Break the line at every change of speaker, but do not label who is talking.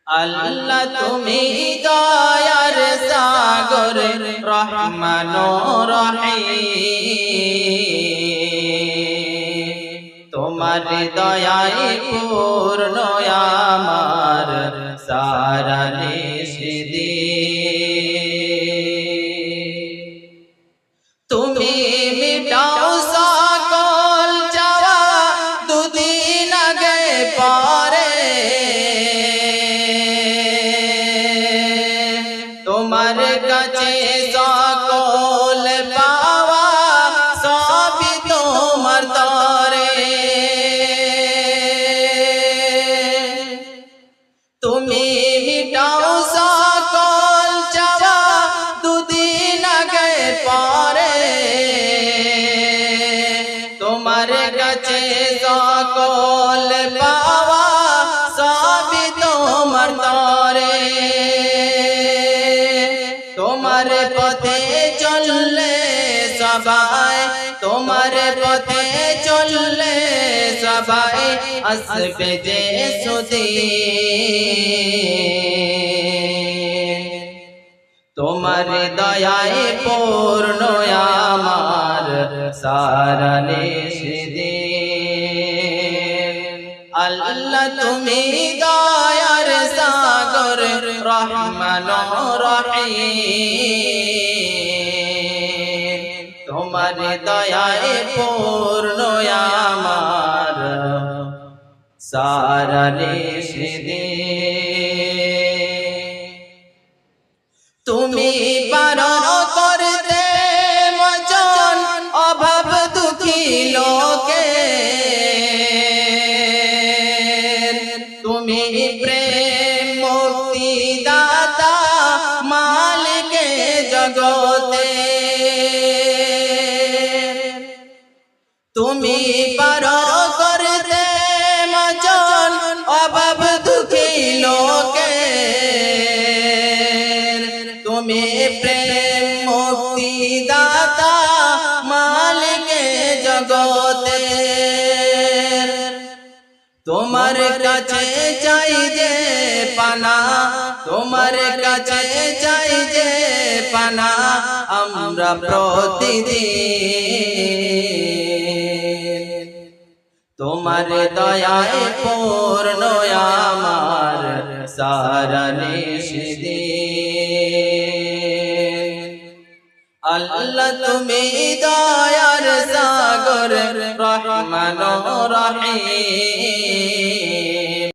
আল্লাহ তুমি দয়ার সাগর রহমান রহিম তোমার দয়ায় পূর্ণ আমার সারা নিষিদি তুমি মিটাও সকল চাওয়া দুদিন আগে পরে তোমার কাছে সকল পাওয়া সবই তোমার তরে তুমি মিটাও সকল চাওয়া দুদিন আগে পরে তোমার কাছে সকল পাওয়া সবই তোমার তরে তোমার পথে চললে সবাই তোমার পথে চললে সবাই আসবে যে সুদিন তোমার দয়ায় পূর্ণ আমার সারা নিষিদিন আল্লাহ তুমি দয়ার সাগর রহমান রহিম তোমার দয়ায় পূর্ণ আমার সারা নিষিদিন তুমি পারো করতে মোচন অভাব দুঃখী লোকে তুমি প্রেম মুক্তি দাতা মালিক জগতে তুমি পারো করতে মোচন অভাব দুঃখী লোকে তুমি প্রেম মুক্তি দাতা মালিক জগতে তোমার কাছে চাই যে পানা তোমার কাছে চাই যে পানা আমরা প্রতিদিন তোমার দয়ায় পূর্ণ আমার সারা নিষিদিন আল্লাহ তুমি দয়ার সাগর রহমান রহিম